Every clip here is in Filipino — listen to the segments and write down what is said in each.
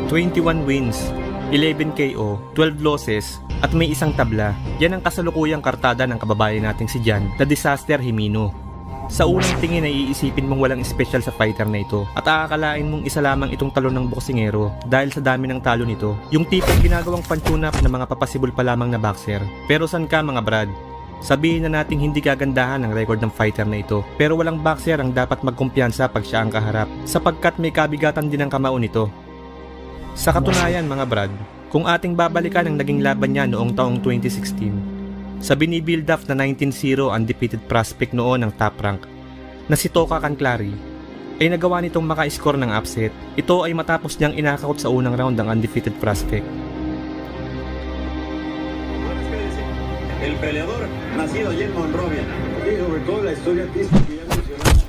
21 wins, 11 KO, 12 losses, at may isang tabla. Yan ang kasalukuyang kartada ng kababayan nating si Jan, The Disaster Himino. Sa unang tingin ay iisipin mong walang special sa fighter na ito at aakalain mong isa lamang itong talon ng boksingero dahil sa dami ng talo nito. Yung tipong ginagawang pan-tune up na mga papasibol pa lamang na boxer. Pero san ka mga brad? Sabihin na nating hindi kagandahan ang record ng fighter na ito, pero walang boxer ang dapat magkumpiyansa pag siya ang kaharap sapagkat may kabigatan din ang kamao nito. Sa katunayan mga brad, kung ating babalikan ang naging laban niya noong taong 2016, sa binibuild up na 19-0 undefeated prospect noon ng top rank na si Toka Canclari, ay nagawa nitong maka-score ng upset. Ito ay matapos niyang inakaut sa unang round ang undefeated prospect. El peleador nacido allí en Monrovia. Y sobre todo la historia artística que ya mencionamos.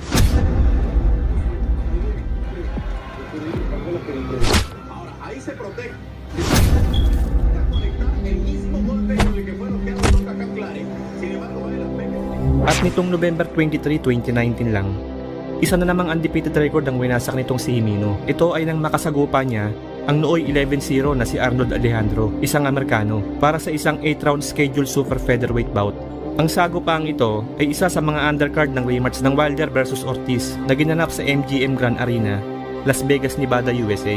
Ahora, ahí se protege. El mismo golpe con el que fue noqueado Toka Canclari. Sin embargo, vale la pena. At nitong November 23, 2019 lang, isa na namang undefeated record ang winasak nitong si Himino. Ito ay nang makasagupa niya ang nooy 11-0 na si Arnold Alejandro, isang Amerikano, para sa isang 8-round scheduled super featherweight bout. Ang sagupaang ito ay isa sa mga undercard ng rematch ng Wilder vs Ortiz na ginanap sa MGM Grand Arena, Las Vegas, Nevada, USA.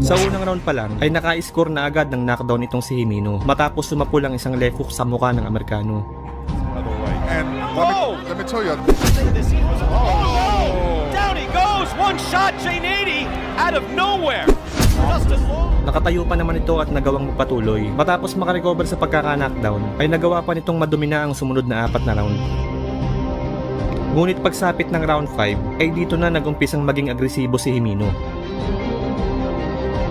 Sa unang round pa lang ay naka-score na agad ng knockdown itong si Himino matapos sumapul ang isang left hook sa mukha ng Amerikano. And let me tell you, down he goes, one shot, J80 out of nowhere. Nakatayo pa naman ito at nagawang magpatuloy. Matapos makarecover sa pagkaka-knockdown ay nagawa pa nitong madumina ang sumunod na 4 na round. Ngunit pagsapit ng round 5 ay dito na nagumpisang maging agresibo si Himino.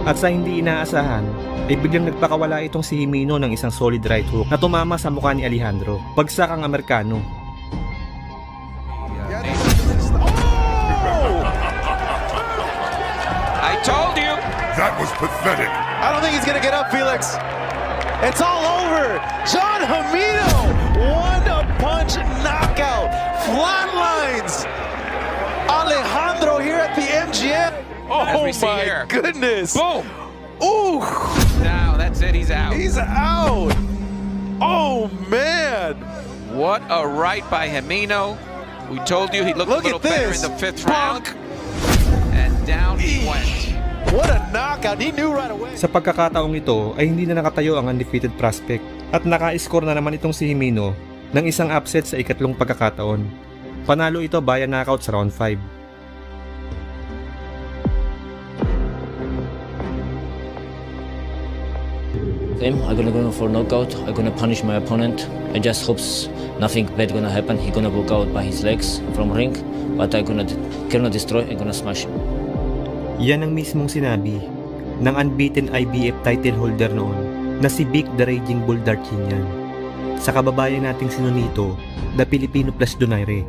At sa hindi inaasahan ay biglang nagpakawala itong si Himino ng isang solid right hook na tumama sa mukha ni Alejandro. Bagsak ang Amerikano. I told you. that was pathetic. I don't think he's gonna get up, Felix. It's all over. John Himino, one-punch knockout, flatlines Alejandro here at the MGM. Oh my goodness! Boom! Ooh! Now that's it. He's out. He's out. Oh man! What a right by Himino. We told you he looked Look a little at better this. in the 5th round. And down he went. What a knockout! He knew right away. Sa pagkakataong ito ay hindi na nakatayo ang undefeated prospect at naka-score na naman itong si Himino ng isang upset sa ikatlong pagkakataon. Panalo ito via knockout sa round 5. I'm gonna go for knockout. I'm gonna punish my opponent. I just hope nothing bad gonna happen. He gonna walk out by his legs from ring, but I gonna destroy. I'm gonna smash him. Yan ang mismong sinabi ng unbeaten IBF title holder noon na si Vic the Raging Bull Darchinyan sa kababayan nating sinunito, the Filipino Plus Donaire,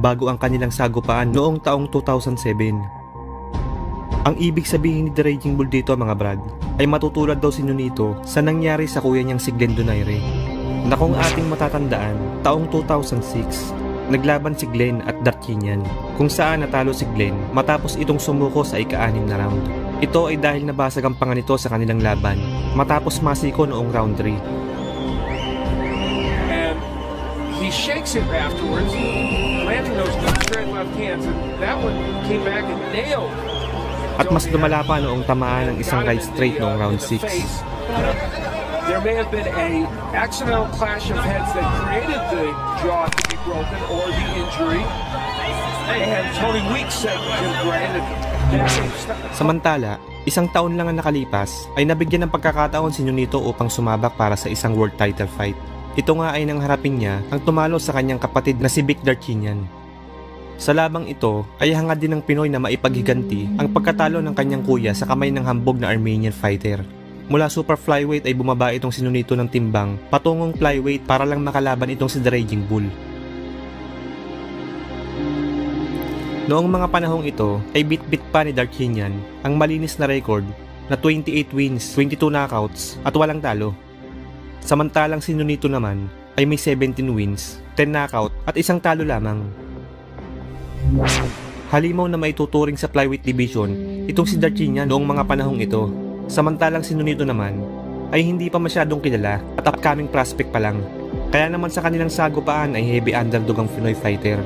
bago ang kanilang sagupaan noong taong 2007. Ang ibig sabihin ni The Raging Bull dito mga brad ay matutulad daw si Nonito sa nangyari sa kuya niyang si Glenn Donaire na kung ating matatandaan taong 2006 naglaban si Glenn at Darchinyan kung saan natalo si Glenn matapos itong sumuko sa ika-6 na round. Ito ay dahil nabasag ang panga nito sa kanilang laban matapos masiko noong round 3. And he shakes it afterwards, landing those good straight left hands, and that one came back and nailed. At mas lumala pa noong tamaan ng isang right straight noong round 6. There may have been a accidental clash of heads that created the jaw to be broken or the injury. And Tony Weeks said to Jim Bryant that Samantala, isang taon lang ang nakalipas ay nabigyan ng pagkakataon si Nonito upang sumabak para sa isang world title fight. Ito nga ay nang harapin niya ang tumalo sa kanyang kapatid na si Vic Darchinyan. Sa labang ito ay hangad din ng Pinoy na maipaghiganti ang pagkatalo ng kanyang kuya sa kamay ng hambog na Armenian fighter. Mula super flyweight ay bumaba itong si Nonito ng timbang patungong flyweight para lang makalaban itong si The Raging Bull. Noong mga panahong ito ay bit-bit pa ni Darchinyan ang malinis na record na 28 wins, 22 knockouts at walang talo. Samantalang si Nonito naman ay may 17 wins, 10 knockout at isang talo lamang. Halimaw na maituturing sa flyweight division itong si Darchinyan noong mga panahong ito. Samantalang si Nonito naman ay hindi pa masyadong kilala at upcoming prospect pa lang. Kaya naman sa kanilang sagupaan ay heavy underdog ang Pinoy fighter.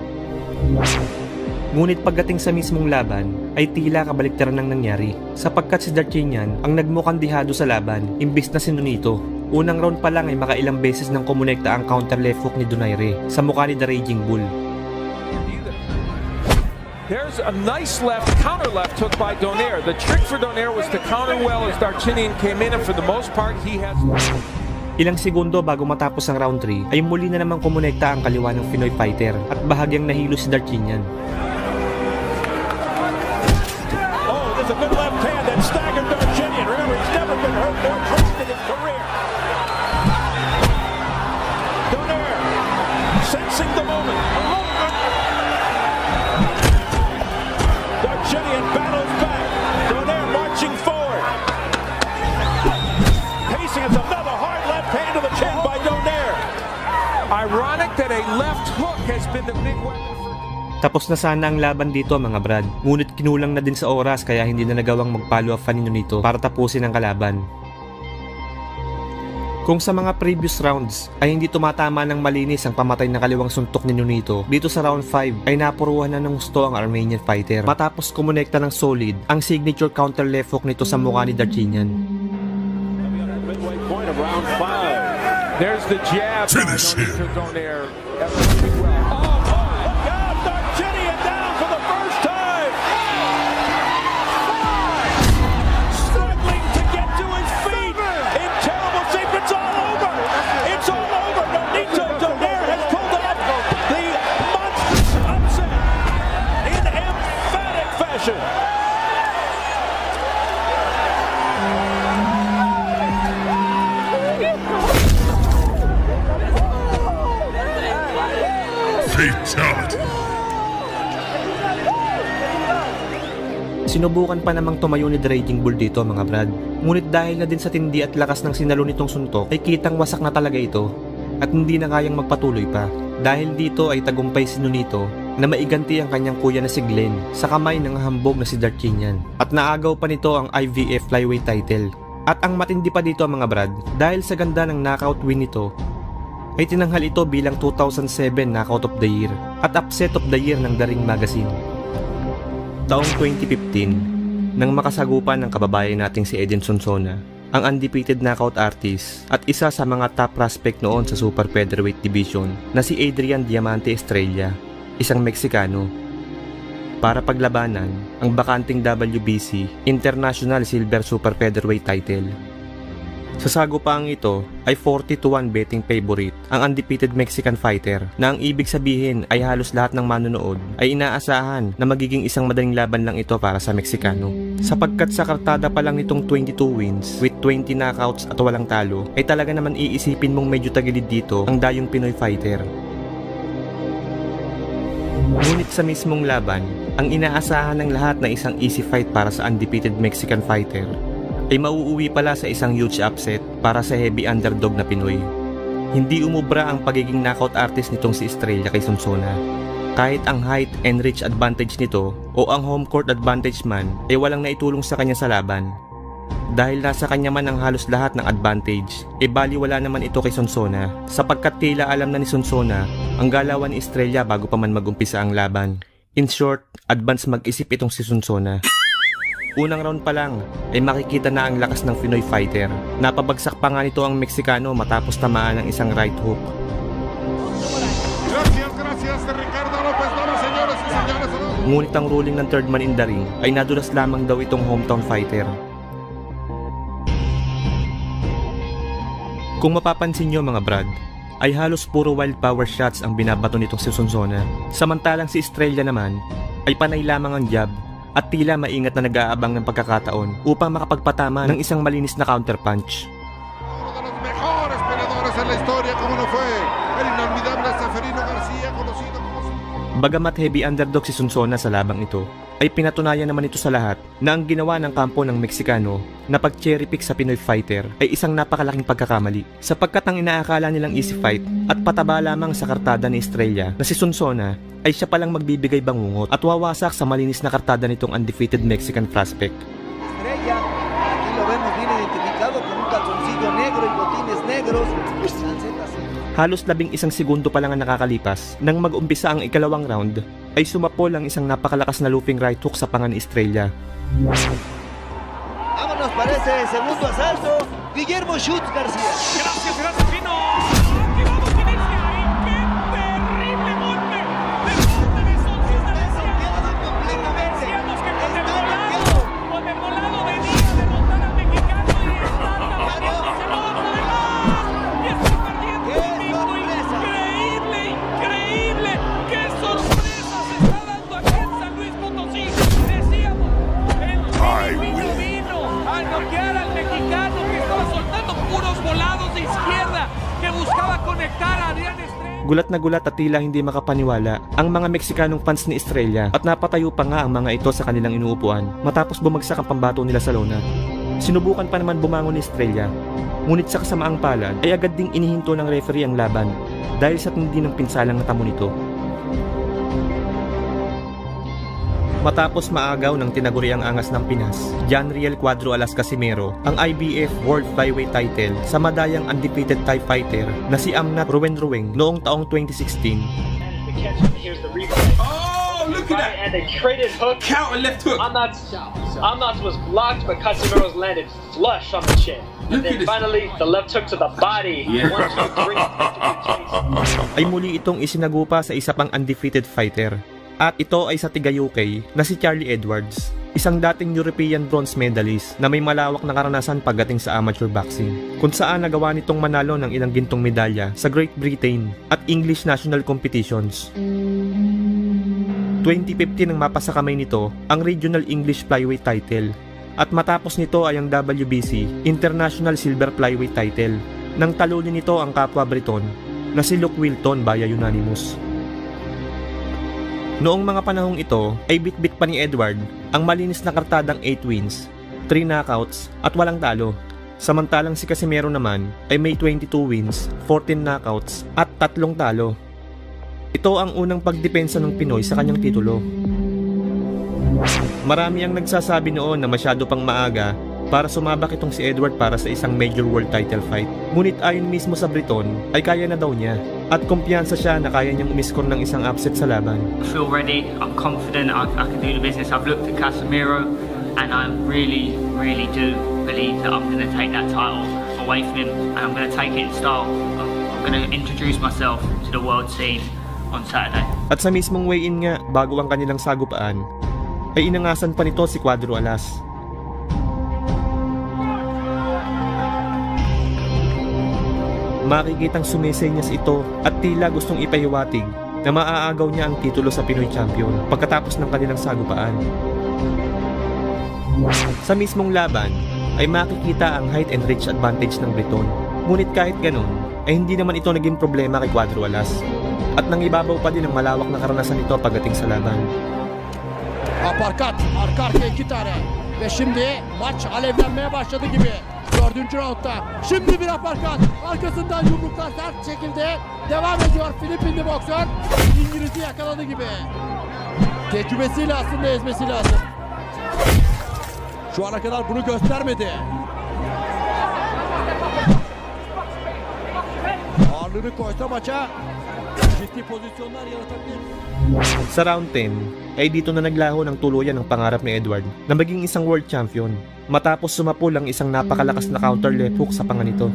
Ngunit pagdating sa mismong laban ay tila kabaliktaran ang nangyari sapagkat si Darchinyan ang nagmukhang dihado sa laban imbis na si Nonito. Unang round pa lang ay makailang beses nang kumonekta ang counter left hook ni Donaire sa mukha ni The Raging Bull. There's a nice counter left hook by Donaire. The trick for Donaire was to counter well as Darchinyan came in, and for the most part he has... Ilang segundo bago matapos ang round 3 ay muli na namang kumonekta ang kaliwa ng Pinoy fighter at bahagyang nahilo si Darchinyan. Oh, there's a good left hand that staggered Darchinyan. Remember, he's never been hurt more twice in his career. Donaire sensing the moment. Darchinyan battles back. Donaire marching forward. Pacing as another hard left hand to the chin by Donaire. Ironic that a left hook has been the big weapon for... Tapos na sana ang laban dito mga brad, ngunit kinulang na din sa oras kaya hindi na nagawang mag-follow up ni Nonito para tapusin ang kalaban. Kung sa mga previous rounds ay hindi tumatama ng malinis ang pamatay na kaliwang suntok ni Nonito, dito sa round 5 ay napuruhan na ng gusto ang Armenian fighter matapos kumonekta ng solid ang signature counter left hook nito sa mukha ni Darchinyan. Midway point of round 5. There's the jab by Donaire. Darchinyan down for the first time. Struggling to get to his feet. In terrible shape. It's all over. It's all over. Nonito Donaire has pulled off the monstrous upset in emphatic fashion. Fatality. Sinubukan pa namang tumayo ni The Raging Bull dito mga brad. Ngunit dahil na din sa tindi at lakas ng sinalo nitong suntok ay kitang wasak na talaga ito at hindi na kayang magpatuloy pa. Dahil dito ay tagumpay si Nonito na maiganti ang kanyang kuya na si Glenn sa kamay ng hambog na si Darchinyan at naagaw pa nito ang IVF flyweight title. At ang matindi pa dito mga brad, dahil sa ganda ng knockout win nito ay tinanghal ito bilang 2007 Knockout of the Year at Upset of the Year ng The Ring Magazine. Taong 2015, nang makasagupan ng kababayan nating si Eden Sonsona, ang undefeated knockout artist at isa sa mga top prospect noon sa super featherweight division na si Adrian Diamante Estrella, isang Meksikano, para paglabanan ang bakanting WBC International Silver Super Featherweight title. Sa sagupaang ito ay 40-1 betting favorite ang undefeated Mexican fighter na ang ibig sabihin ay halos lahat ng manonood ay inaasahan na magiging isang madaling laban lang ito para sa Meksikano. Sapagkat sa kartada pa lang nitong 22 wins with 20 knockouts at walang talo ay talaga naman iisipin mong medyo tagilid dito ang dayong Pinoy fighter. Ngunit sa mismong laban, ang inaasahan ng lahat na isang easy fight para sa undefeated Mexican fighter ay mauuwi pala sa isang huge upset para sa heavy underdog na Pinoy. Hindi umubra ang pagiging knockout artist nitong si Estrella kay Sonsona. Kahit ang height and reach advantage nito o ang home court advantage man ay walang naitulong sa kanya sa laban. Dahil nasa kanya man ang halos lahat ng advantage, baliwala naman ito kay Sonsona sapagkat tila alam na ni Sonsona ang galawan ni Estrella bago pa man magumpisa ang laban. In short, advance mag-isip itong si Sonsona. Unang round pa lang ay makikita na ang lakas ng Pinoy fighter. Napabagsak pa nga nito ang Meksikano matapos tamaan ng isang right hook. Ngunit ang ruling ng third man in the ring ay nadulas lamang daw itong hometown fighter. Kung mapapansin nyo mga brad, ay halos puro wild power shots ang binabato nitong si Sonsona. Samantalang si Estrella naman ay panay lamang ang jab at tila maingat na nag-aabang ng pagkakataon upang makapagpatama ng isang malinis na counter punch. Bagamat heavy underdog si Sonsona sa labang ito, ay pinatunayan naman ito sa lahat na ang ginawa ng kampo ng Meksikano na pag-cherry pick sa Pinoy fighter ay isang napakalaking pagkakamali, sapagkat ang inaakala nilang easy fight at pataba lamang sa kartada ni Estrella na si Sonsona ay siya palang magbibigay bangungot at wawasak sa malinis na kartada nitong undefeated Mexican prospect. Estrella, aquí lo vemos bien identificado con un calzoncillo negro y botines negros. Halos 11 segundo pa lang ang nakakalipas nang mag-umpisa ang ikalawang round ay sumapol ang isang napakalakas na looping right hook sa panga ni Estrella. Vámonos para ese segundo asalto. Guillermo Schutz García. Gracias, gracias, Pino. ¡Qué vamos, Inicia! ¡Qué terrible golpe! ¡De parte de Sonsona! Decíamos que con el volado venía a derrotar al mexicano y está tapándose todo por demás. Y está perdiendo un invicto increíble, increíble. ¡Qué sorpresa se está dando aquí en San Luis Potosí! Decíamos, el vino a noquear al mexicano que estaba soltando puros volados de izquierda que buscaba conectar a Adrián Estrella. Gulat na gulat at tila hindi makapaniwala ang mga Meksikanong fans ni Estrella at napatayo pa nga ang mga ito sa kanilang inuupuan matapos bumagsak ang pambato nila sa lona. Sinubukan pa naman bumangon ni Estrella, ngunit sa kasamaang palad ay agad ding inihinto ng referee ang laban dahil sa tindi ng pinsalang natamo nito. Matapos maagaw ng tinaguriang angas ng Pinas, John Riel Cuadro Alas Casimero ang IBF World Flyweight title sa madayang undefeated Thai fighter na si Amnat Ruwenrueng noong taong 2016. Oh, look at that! And a traded hook. Counter left hook. Amnat's was blocked, but Casimiro's landed flush on the chin. And then finally, the left hook to the body. 1, 2, 3. Ay muli itong isinagupa sa isa pang undefeated fighter. At ito ay sa tiga UK na si Charlie Edwards, isang dating European bronze medalist na may malawak na karanasan pagdating sa amateur boxing, kung saan nagawa nitong manalo ng ilang gintong medalya sa Great Britain at English national competitions. 2015 nang mapasa kamay nito ang Regional English Flyweight title at matapos nito ay ang WBC International Silver Flyweight title nang talunin nito ang kapwa Briton na si Luke Wilton via unanimous. Noong mga panahong ito ay bit-bit pa ni Edward ang malinis na kartadang 8 wins, 3 knockouts at walang talo. Samantalang si Casimero naman ay may 22 wins, 14 knockouts at 3 talo. Ito ang unang pagdepensa ng Pinoy sa kanyang titulo. Marami ang nagsasabi noon na masyado pang maaga para sumabak itong si Edward para sa isang major world title fight. Ngunit ayon mismo sa Briton ay kaya na daw niya at kumpiyansa siya na kaya niyang umiskor ng isang upset sa laban. I feel ready, I'm confident I can do the business. I've looked at Casimiro and I really do believe that I'm going to take that title away from him and I'm going to take it in style. I'm going to introduce myself to the world scene on Saturday. At sa mismong weigh-in nga bago ang kanilang sagupaan ay inangasan pa nito si Cuadro Alas. Makikitang sumisenyas ito at tila gustong ipahiwatig na maaagaw niya ang titulo sa Pinoy Champion pagkatapos ng kanilang sagupaan. Sa mismong laban ay makikita ang height and reach advantage ng Briton. Ngunit kahit ganun ay hindi naman ito naging problema kay Cuadro Alas at nangibabaw pa din ang malawak na karanasan nito pagdating sa laban. Aparkat, arka arkaya 2 tane ve şimdi maç alevlenmeye başladı gibi. 4. roundda şimdi bir aparkat, arkasından yumruklar sert şekilde devam ediyor Filipinli boksör. İngiliz'i yakaladı gibi. Tecrübesiyle aslında ezmesi lazım. Şu ana kadar bunu göstermedi. Ağırlığını koysa maça ciddi pozisyonlar yaratabilir. Sa round 10 ay dito na naglaho ng tuluyan ang pangarap ni Edward na maging isang world champion matapos sumapol ang isang napakalakas na counter left hook sa panga nito.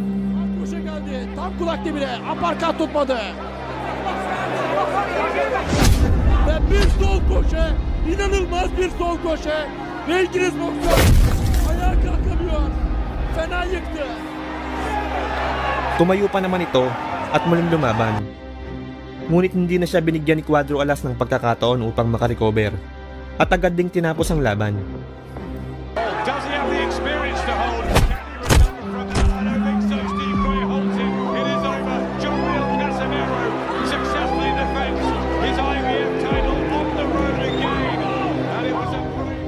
Koşa geldi. Tam kulak dibine. Aparkat tutmadı. Ve bir sol koşu. İnanılmaz bir sol koşu. Ve İngiliz boksör ayağa kalkamıyor. Fena yıktı. Tumayo pa naman ito at muling lumaban. Ngunit hindi na siya binigyan ni Cuadro Alas ng pagkakataon upang makarecover at agad ding tinapos ang laban. Does he have the experience to hold? Can he recover from that? I don't think so. Steve Gray holds him. It is over. John Casimiro successfully defends his IBF title.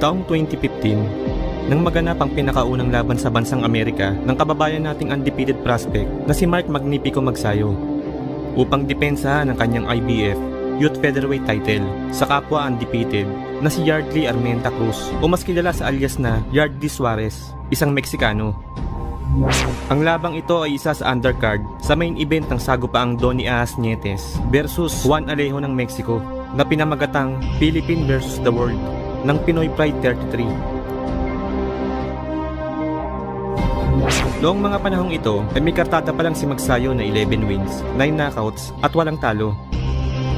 Taong 2015, nang maganap ang pinakaunang laban sa bansang Amerika ng kababayan nating undefeated prospect na si Mark Magnifico Magsayo upang depensahan ang kanyang IBF Youth Featherweight title sa kapwa undefeated na si Yardley Armenta Cruz o mas kilala sa alias na Yardley Suarez, isang Meksikano. Ang labang ito ay isa sa undercard sa main event ng sagupaang Donny Aas Nietes versus Juan Alejo ng Mexico na pinamagatang Philippine versus the World ng Pinoy Pride 33. Noong mga panahong ito ay may kartada pa lang si Magsayo na 11 wins, 9 knockouts at walang talo.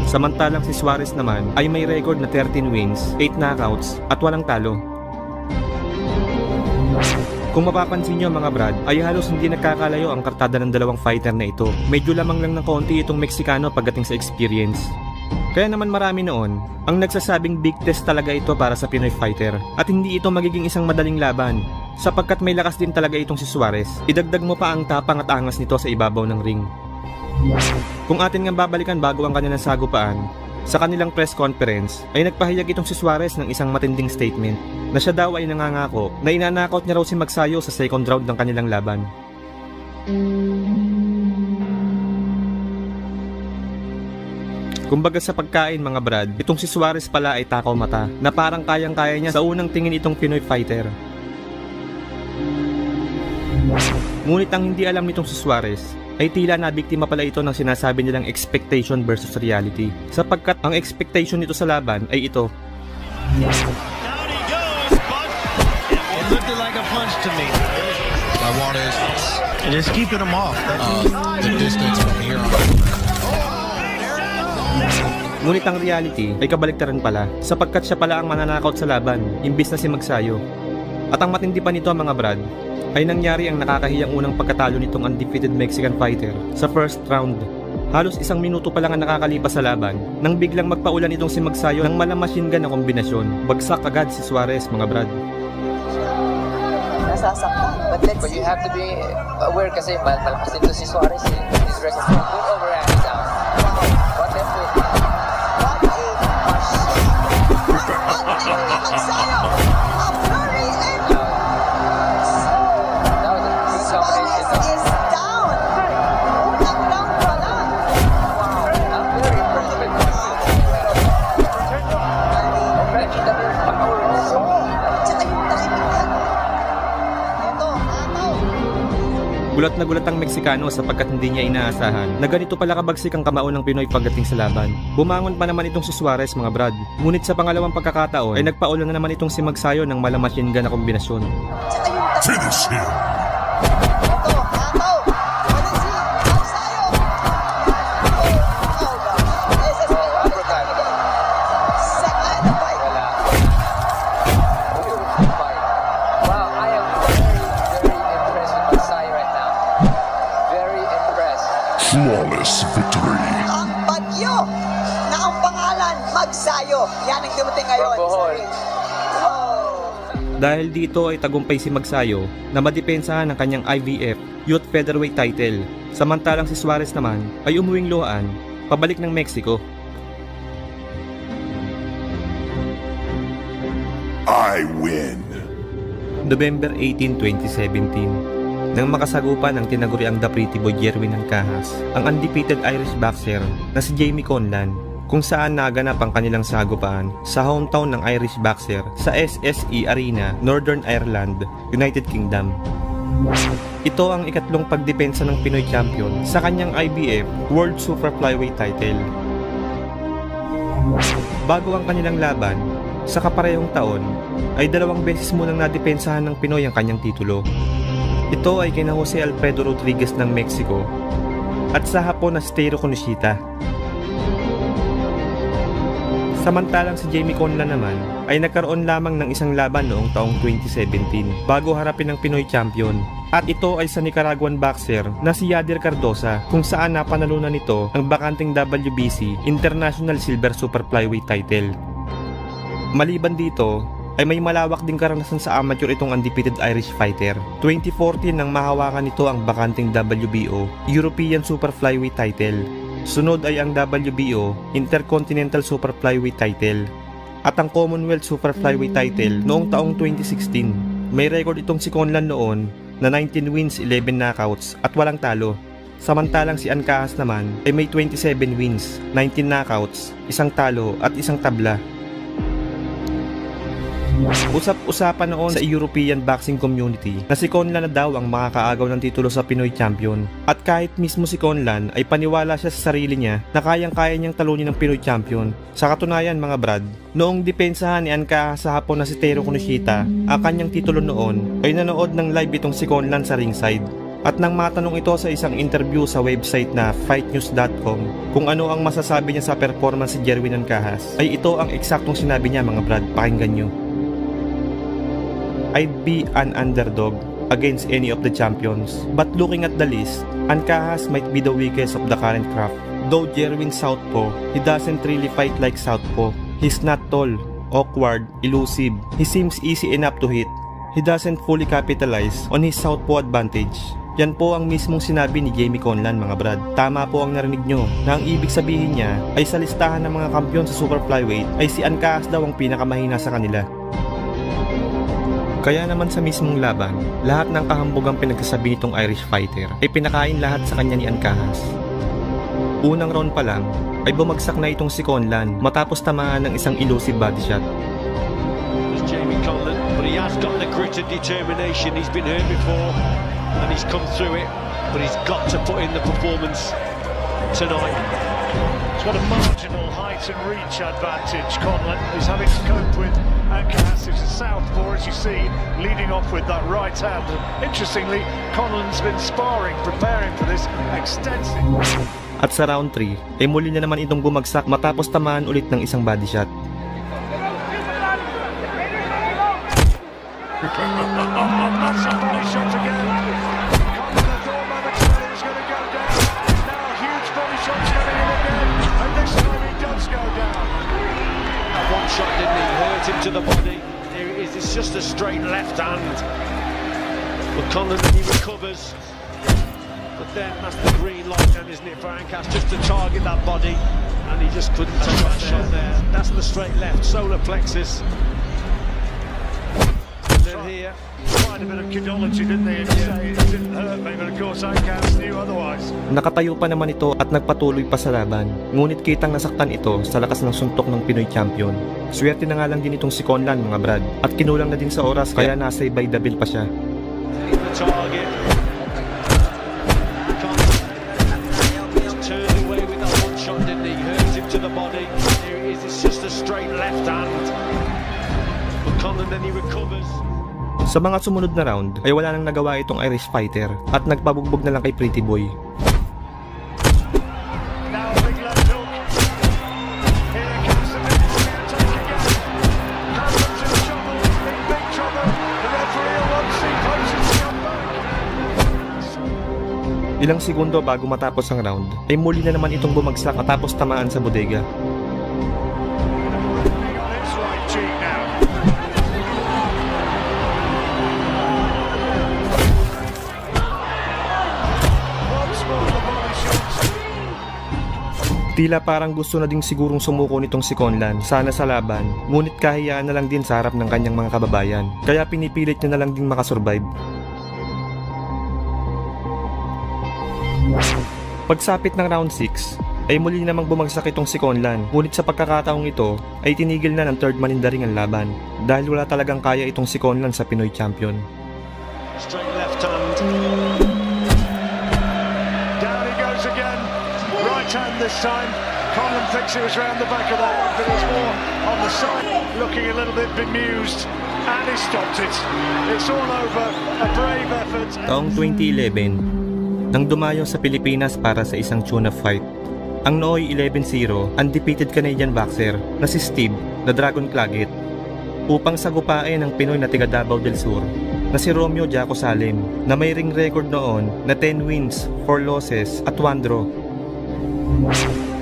Samantalang si Suarez naman ay may record na 13 wins, 8 knockouts at walang talo. Kung mapapansin nyo mga brad, ay halos hindi nagkakalayo ang kartada ng dalawang fighter na ito. Medyo lamang lang ng konti itong Meksikano pagdating sa experience. Kaya naman marami noon ang nagsasabing big test talaga ito para sa Pinoy fighter at hindi ito magiging isang madaling laban sapagkat may lakas din talaga itong si Suarez. Idagdag mo pa ang tapang at angas nito sa ibabaw ng ring. Kung atin nga babalikan bago ang kanilang sagupaan, sa kanilang press conference ay nagpahayag itong si Suarez ng isang matinding statement na siya daw ay nangangako na inanakot niya raw si Magsayo sa second round ng kanilang laban. Kumbaga sa pagkain mga brad, itong si Suarez pala ay takaw mata na parang kayang-kaya niya sa unang tingin itong Pinoy fighter. Ngunit ang hindi alam nitong si Suarez ay tila na biktima pala ito ng sinasabi nilang expectation versus reality sapagkat ang expectation nito sa laban ay ito. It looked like a punch to me. I want to just keep him off. The distance from here on. Ngunit ang reality ay kabaliktaran pala sapagkat siya pala ang mananakaut sa laban imbis na si Magsayo. At ang matindi pa nito mga brad ay nangyari ang nakakahiyang unang pagkatalo nitong undefeated Mexican fighter sa first round. Halos 1 minuto pa lang ang nakakalipas sa laban nang biglang magpaulan itong si Magsayo ng machine gun na kombinasyon. Bagsak agad si Suarez mga brad. Nasasaktan, but you have to be aware kasi malakas dito si Suarez. His record good overhand is out. What left to Gulat na gulat ang Meksikano sapagkat hindi niya inaasahan na ganito pala kabagsik ang kamao ng Pinoy pagdating sa laban. Bumangon pa naman itong si Suarez mga brad. Ngunit sa pangalawang pagkakataon ay nagpaulan na naman itong si Magsayo ng machine gun na kombinasyon. Finish him! Flawless victory. Ang bagyo na ang pangalan Magsayo. Yan ang dumating ngayon. Dahil dito ay tagumpay si Magsayo na madepensahan ng kanyang IBF Youth Featherweight title. Samantalang si Suarez naman ay umuwing luhaan pabalik ng Mexico. I win. November 18, 2017. Nang makasagupan ng tinaguriang The Pretty Boy Jerwin Ancahas, ang undefeated Irish boxer na si Jamie Conlan, kung saan naganap ang kanilang sagupaan sa hometown ng Irish boxer sa SSE Arena, Northern Ireland, United Kingdom. Ito ang ikatlong pagdepensa ng Pinoy champion sa kanyang IBF World Super Flyweight title. Bago ang kanilang laban, sa kaparehong taon, ay 2 beses munang nadepensahan ng Pinoy ang kanyang titulo. Ito ay kina Jose Alfredo Rodriguez ng Mexico at sa Hapon na Steiro Konoshita. Samantalang si Jamie Conlan naman ay nagkaroon lamang ng isang laban noong taong 2017 bago harapin ng Pinoy champion. At ito ay sa Nicaraguan boxer na si Yadir Cardosa kung saan napanalunan nito ang bakanting WBC International Silver Super Flyweight title. Maliban dito, ay may malawak ding karanasan sa amateur itong undefeated Irish fighter. 2014 nang mahawakan nito ang bakanting WBO European Super Flyweight title. Sunod ay ang WBO Intercontinental Super Flyweight title. at ang Commonwealth Super Flyweight title noong taong 2016. May record itong si Conlan noon na 19 wins, 11 knockouts at walang talo. Samantalang si Ancajas naman ay may 27 wins, 19 knockouts, isang talo at isang tabla. Usap-usapan noon sa European boxing community na si Conlan na daw ang makakaagaw ng titulo sa Pinoy Champion. At kahit mismo si Conlan ay paniwala siya sa sarili niya na kayang-kaya niyang talunin ng Pinoy Champion. Sa katunayan mga brad, noong depensahan ni Ancajas sa hapon na si Teiro Kinoshita ang kanyang titulo noon ay nanood ng live itong si Conlan sa ringside. At nang matanong ito sa isang interview sa website na fightnews.com kung ano ang masasabi niya sa performance si Jerwin Ancajas, ay ito ang eksaktong sinabi niya mga brad, pakinggan nyo. I'd be an underdog against any of the champions. But looking at the list, Ancajas might be the weakest of the current craft. Though Jerwin southpaw, he doesn't really fight like southpaw. He's not tall, awkward, elusive. He seems easy enough to hit. He doesn't fully capitalize on his southpaw advantage. Yan po ang mismong sinabi ni Jamie Conlan mga brad. Tama po ang narinig nyo na ang ibig sabihin niya ay sa listahan ng mga kampiyon sa Super Flyweight ay si Ancajas daw ang pinakamahina sa kanila. Kaya naman sa mismong laban, lahat ng kahambugang pinagsasabi nitong Irish fighter ay pinakain lahat sa kanya ni Ancajas. Unang round pa lang ay bumagsak na itong si Conlan matapos tamaan ng isang elusive body shot. There's Jamie Conlan, but he has got the grit and determination. He's been hurt before and he's come through it, but he's got to put in the performance tonight. He's got a marginal height and reach advantage. Conlan is having to cope with Ancajas, who's a southpaw, as you see, leading off with that right hand. Interestingly, Conlan's been sparring, preparing for this extensive. At sa round 3, ay muli na naman itong bumagsak matapos tamaan ulit ng isang body shot. That's a body shot again. Conlan thought momentarily was going to go down. Now a huge body shot's coming in again, and this time he does go down. That one shot didn't even hurt him to the body. Here it is, it's just a straight left hand. But Conlan, he recovers. But then that's the green light then, isn't it, for Ancajas, just to target that body. And he just couldn't take that shot there. That's the straight left, solar plexus. And then here. Tried a bit of kidology, didn't they? And say it didn't hurt me, but of course Ancajas knew otherwise. Nakatayo pa naman ito at nagpatuloy pa sa laban. Ngunit kitang nasaktan ito sa lakas ng suntok ng Pinoy Champion. Swerte na nga lang din itong si Conlan mga brad. At kinulang na din sa oras kaya nasa by the bell pa siya. The target. Turned away with that one shot, didn't he? Hurt him to the body. Here it is, it's just a straight left hand. But Conlan then he recovers. Sa mga sumunod na round ay wala nang nagawa itong Irish fighter at nagpabugbog na lang kay Pretty Boy. Ilang segundo bago matapos ang round ay muli na naman itong bumagsak matapos tamaan sa bodega. Tila parang gusto na ding sigurong sumuko nitong si Conlan sana sa laban, ngunit kahiyaan na lang din sa harap ng kanyang mga kababayan, kaya pinipilit niya na lang ding makasurvive. Pagsapit ng round 6, ay muli namang bumagsak itong si Conlan, ngunit sa pagkakataong ito ay tinigil na ng third man in the ring ang laban, dahil wala talagang kaya itong si Conlan sa Pinoy Champion. Straight left hand. Down he goes again. Right hand this time. Conlan thinks it was round the back of the head, but it's more on the side, looking a little bit bemused, and he stopped it. It's all over. A brave effort. Taong 2011, nang dumayo sa Pilipinas para sa isang tune-up fight, ang nooy 11-0 undefeated Canadian boxer na si Steve the Dragon Claggett upang sagupain ang Pinoy na tiga Davao del Sur na si Romeo Jaco Salem na may ring record noon na 10 wins, 4 losses at 1 draw.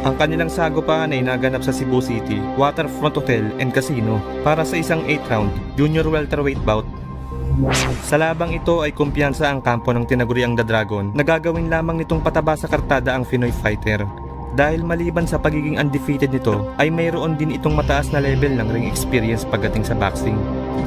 Ang kanilang sagupaan ay naganap sa Cebu City Waterfront Hotel and Casino para sa isang 8-round junior welterweight bout. Sa labang ito ay kumpiyansa ang kampo ng tinaguriang The Dragon na gagawin lamang nitong pataba sa kartada ang Pinoy fighter. dahil maliban sa pagiging undefeated nito ay mayroon din itong mataas na level ng ring experience pagdating sa boxing.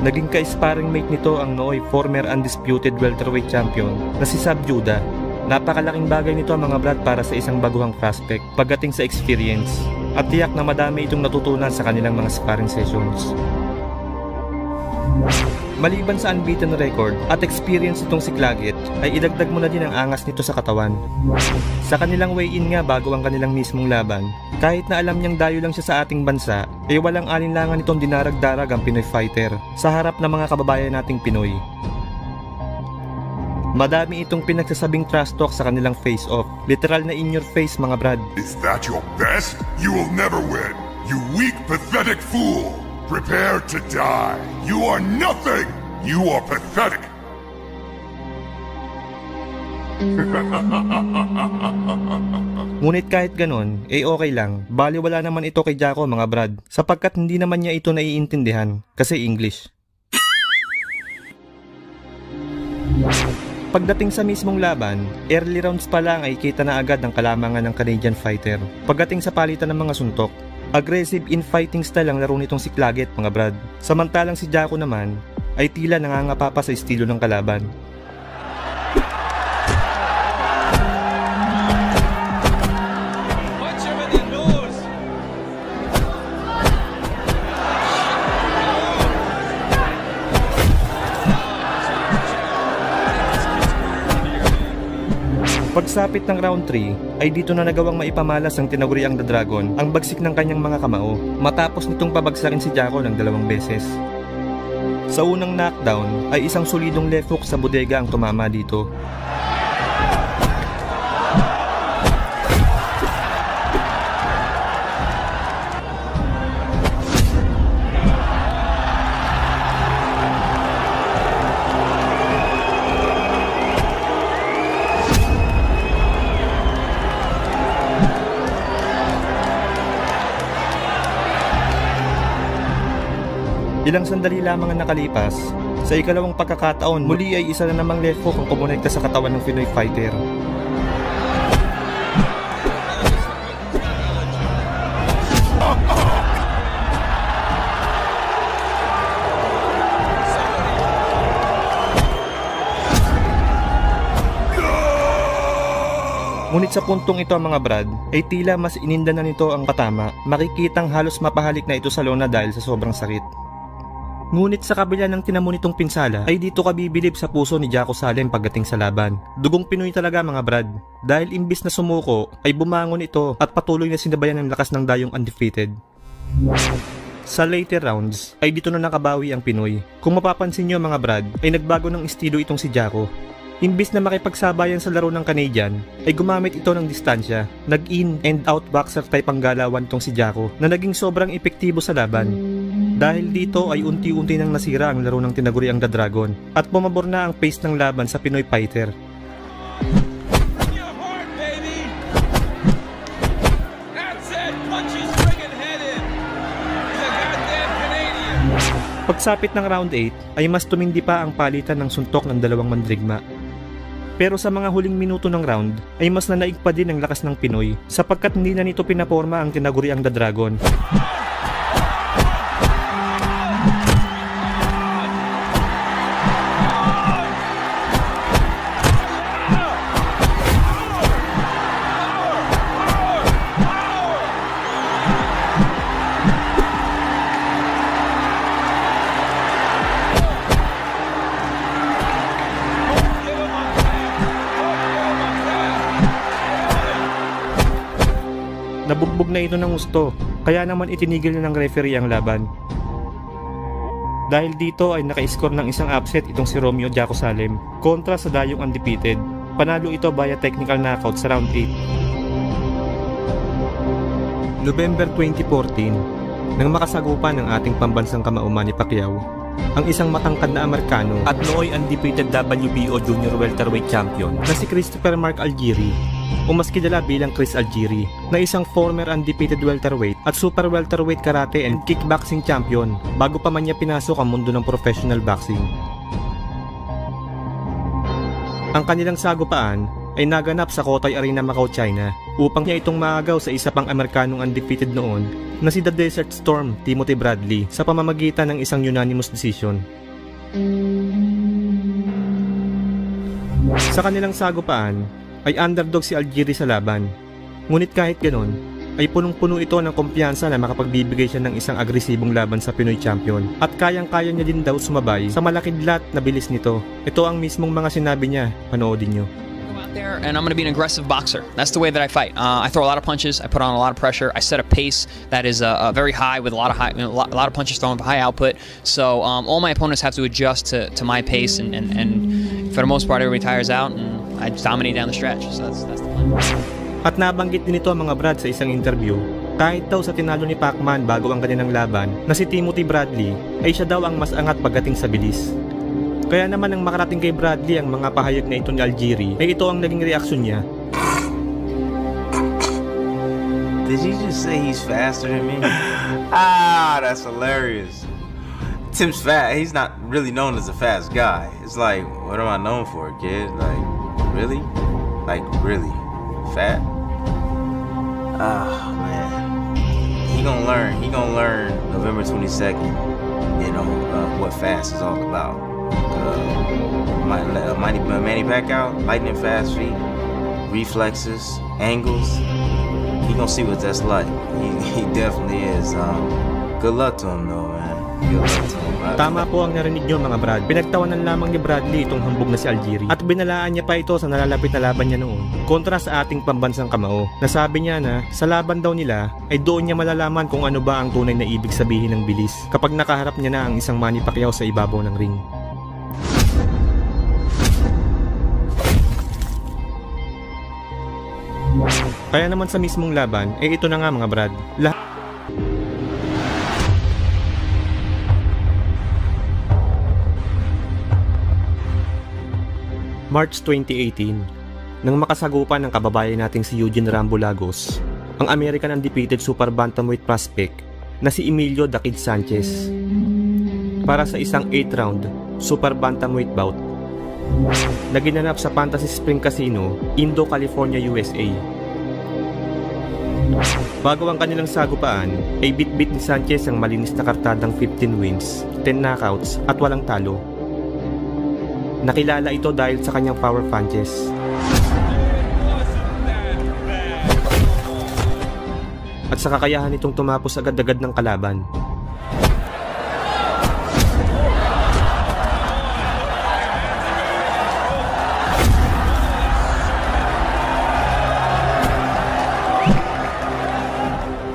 Naging ka-sparring mate nito ang nooy former undisputed welterweight champion na si Zab Judah. Napakalaking bagay nito mga brad para sa isang baguhang prospect pagdating sa experience, at tiyak na madami itong natutunan sa kanilang mga sparring sessions. Maliban sa unbeaten record at experience itong si Claggett, ay idagdag mo na din ang angas nito sa katawan. Sa kanilang weigh-in nga bago ang kanilang mismong laban, kahit na alam niyang dayo lang siya sa ating bansa, ay walang alinlangan itong dinarag-darag ang Pinoy fighter sa harap ng mga kababayan nating Pinoy. Madami itong pinagsasabing trash talk sa kanilang face-off. Literal na in your face mga brad. Is that your best? You will never win. You weak, pathetic fool. Prepare to die. You are nothing. You are pathetic. Ngunit kahit ganon, okay lang. Baliwala naman ito kay Jacko mga brad, sapagkat hindi naman niya ito naiintindihan kasi English. Pagdating sa mismong laban, early rounds pa lang ay kita na agad ang kalamangan ng Canadian fighter. Pagdating sa palitan ng mga suntok, aggressive in-fighting style ang laro nitong si Claggett mga brad. Samantalang si Jacko naman ay tila nangangapa pa sa estilo ng kalaban. Pagsapit ng round 3, ay dito na nagawang maipamalas ng tinaguriang The Dragon ang bagsik ng kanyang mga kamao, matapos nitong pabagsakin si Jacko ng 2 beses. Sa unang knockdown, ay isang solidong left hook sa bodega ang tumama dito. Ilang sandali lamang ang nakalipas, sa ikalawang pagkakataon muli ay isa na namang left hook ang kumonekta sa katawan ng Pinoy fighter. Ngunit sa puntong ito mga brad, ay tila mas ininda na nito ang patama, makikitang halos mapahalik na ito sa lona dahil sa sobrang sakit. Ngunit sa kabila ng tinamo nitong pinsala, ay dito ka bibilib sa puso ni Jacko Salem pagdating sa laban. Dugong Pinoy talaga mga brad, dahil imbis na sumuko, ay bumangon ito at patuloy na sinabayan ng lakas ng dayong undefeated. Sa later rounds, ay dito na nakabawi ang Pinoy. Kung mapapansin nyo mga brad, ay nagbago ng estilo itong si Jacko. Imbis na makipagsabayan sa laro ng Canadian, ay gumamit ito ng distansya. Nag-in and out boxer type ang galawan itong si Jacko na naging sobrang epektibo sa laban. Dahil dito ay unti-unti nang nasira ang laro ng tinaguriang The Dragon at pumabor na ang pace ng laban sa Pinoy fighter. Pagsapit ng round 8 ay mas tumindi pa ang palitan ng suntok ng dalawang mandirigma. Pero sa mga huling minuto ng round ay mas nanaig pa din ang lakas ng Pinoy sapagkat hindi na nito pinaporma ang tinaguriang The Dragon. Nabugbog na ito ng gusto, kaya naman itinigil na ng referee ang laban. Dahil dito ay naka-score ng isang upset itong si Romeo Jacko Salem kontra sa dayong undefeated. Panalo ito via technical knockout sa round 8. November 2014, nang makasagupan ng ating pambansang kamao Manny Pacquiao, ang isang matangkad na Amerikano at nooy undefeated WBO Junior Welterweight Champion na si Christopher Mark Algieri, o mas kilala bilang Chris Algieri, na isang former undefeated welterweight at super welterweight karate and kickboxing champion bago pa man niya pinasok ang mundo ng professional boxing. Ang kanilang sagupaan ay naganap sa Cotai Arena, Macau, China upang niya itong maagaw sa isa pang Amerikanong undefeated noon na si The Desert Storm, Timothy Bradley, sa pamamagitan ng isang unanimous decision. Sa kanilang sagupaan ay underdog si Algieri sa laban. Ngunit kahit ganon, ay punong-puno ito ng kumpiyansa na makapagbibigay siya ng isang agresibong laban sa Pinoy champion. At kayang-kaya niya din daw sumabay sa malakidlat na bilis nito. Ito ang mismong mga sinabi niya, panoodin nyo. There and I'm going to be an aggressive boxer. That's the way that I fight. I throw a lot of punches. I put on a lot of pressure. I set a pace that is very high with a lot of punches thrown with high output. So all my opponents have to adjust to my pace, and for the most part, everybody tires out, and I just dominate down the stretch. So that's the plan. At nabanggit din ito mga Brad sa isang interview. Kahit daw sa tinalo ni Pacman bago ang kanilang laban na si Timothy Bradley ay siya daw ang mas angat pagdating sa bilis. Kaya naman nang makarating kay Bradley ang mga pahayag na ito ni Algieri, ay ito ang naging reaksyon niya. Did you just say he's faster than me? That's hilarious. Tim's fat. He's not really known as a fast guy. It's like, what am I known for, kid? Like, really? Like, really? Fat? Oh, man. He gonna learn November 22nd, what fast is all about. Manny Pacquiao, lightning fast feet, reflexes, angles. He gonna see what that's like. He definitely is. Good luck to him though, man. Good luck to him. Tama po ang narinig nyo mga Brad. Pinagtawanan lamang ni Bradley itong hambog na si Algieri at binalaan niya pa ito sa nalalapit na laban niya noon kontra sa ating pambansang kamao. Nasabi niya na sa laban daw nila ay doon niya malalaman kung ano ba ang tunay na ibig sabihin ng bilis kapag nakaharap niya na ang isang Manny Pacquiao sa ibabaw ng ring. Kaya naman sa mismong laban, ito na nga mga Brad. March 2018, nang makasagupan ng kababayan nating si Eugene Rambo Lagos, ang American undefeated super bantamweight prospect na si Emilio The Kid Sanchez para sa isang 8-round super bantamweight bout na ginanap sa Fantasy Spring Casino, Indo, California, USA. Bago ang kanilang sagupaan, ay bit-bit ni Sanchez ang malinis na kartadang 15 wins, 10 knockouts at walang talo. Nakilala ito dahil sa kanyang power punches. At sa kakayahan itong tumapos agad-agad ng kalaban.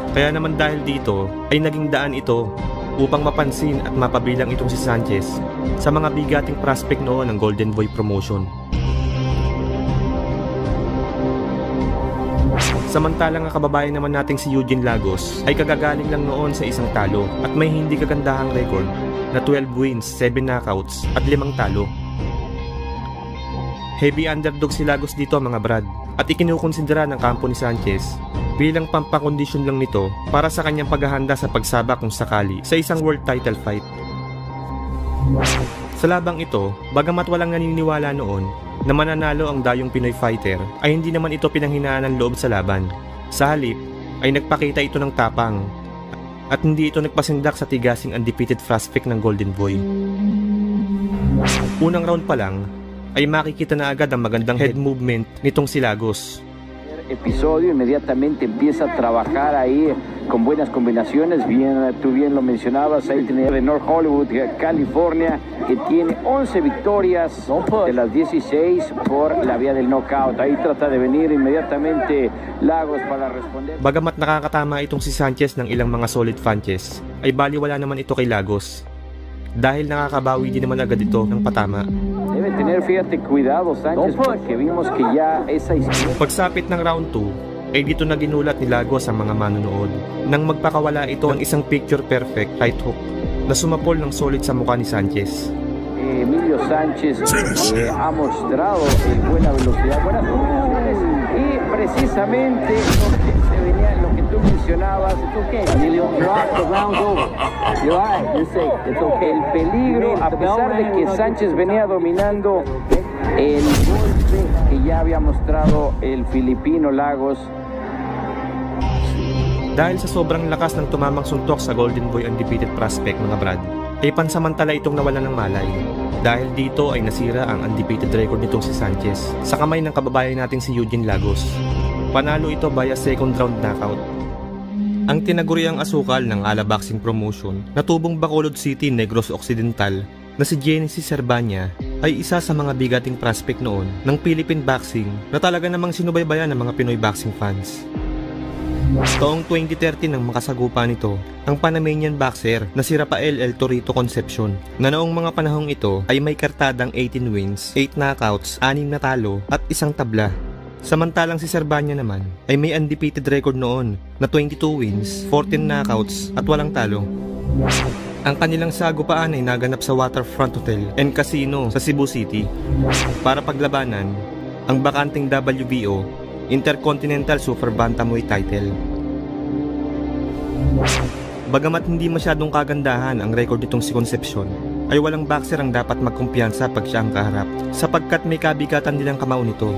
Kaya naman dahil dito ay naging daan ito upang mapansin at mapabilang itong si Sanchez sa mga bigating prospect noon ng Golden Boy promotion. Samantalang ang kababayan naman nating si Eugene Lagos ay kagagaling lang noon sa isang talo at may hindi kagandahang record na 12 wins, 7 knockouts at 5 talo. Heavy underdog si Lagos dito mga Brad at ikinukonsidera ng kampo ni Sanchez bilang pampakondisyon lang nito para sa kanyang paghahanda sa pagsabak kung sakali sa isang world title fight. Sa labang ito, bagamat walang naniniwala noon na mananalo ang dayong Pinoy fighter, ay hindi naman ito pinanghinaan ng loob sa laban. Sa halip, ay nagpakita ito ng tapang at hindi ito nagpasindak sa tigasing undefeated prospect ng Golden Boy. Unang round pa lang, ay makikita na agad ang magandang head movement nitong si Lagos. Episodio inmediatamente empieza a trabajar ahí con buenas combinaciones. Tú bien lo mencionabas, ahí tiene de North Hollywood, California, que tiene 11 victorias de las 16 por la vía del knockout. Ahí trata de venir inmediatamente Lagos para responder. Bagamat nakakatama itong si Sanchez ng ilang mga solid punches, ay baliwala naman ito kay Lagos dahil nakakabawi din naman agad ito ng patama. Debe tener, fíjate, cuidado Sánchez, porque vimos que ya esa izquierda. Pagsapit ng round 2, ay dito na ginulat ni Lagos ang mga manonood nang magpakawala ito ng isang picture-perfect right hook na sumapol ng solid sa mukha ni Sanchez. Emilio Sánchez ha mostrado buena velocidad, buenas combinaciones y precisamente lo que tú mencionabas, it's okay, Emilio, the round's over. You're right, you're safe, it's okay. El peligro, a pesar de que Sánchez venía dominando el golpe que ya había mostrado el filipino Lagos, Dahil sa sobrang lakas ng tumamang suntok sa Golden Boy undefeated prospect mga brad, ay pansamantala itong nawalan ng malay. Dahil dito ay nasira ang undefeated record nitong si Sanchez sa kamay ng kababayan nating si Eugene Lagos. Panalo ito via second round knockout. Ang tinaguriang asukal ng Ala Boxing Promotion na tubong Bacolod City, Negros Occidental na si Genesis Serbania ay isa sa mga bigating prospect noon ng Philippine boxing na talaga namang sinubaybayan ng mga Pinoy boxing fans. Taong 2013 nang makasagupa nito ang Panamanian boxer na si Rafael El Torito Concepcion na noong mga panahong ito ay may kartadang 18 wins, 8 knockouts, 6 natalo at 1 tabla. Samantalang si Serbania naman ay may undefeated record noon na 22 wins, 14 knockouts at walang talo. Ang kanilang sagupaan ay naganap sa Waterfront Hotel and Casino sa Cebu City para paglabanan ang bakanting WBO Intercontinental Super Bantamweight title. Bagamat hindi masyadong kagandahan ang record nitong si Concepcion, ay walang boxer ang dapat magkumpiyansa pag siya ang kaharap sapagkat may kabigatan nilang kamao nito.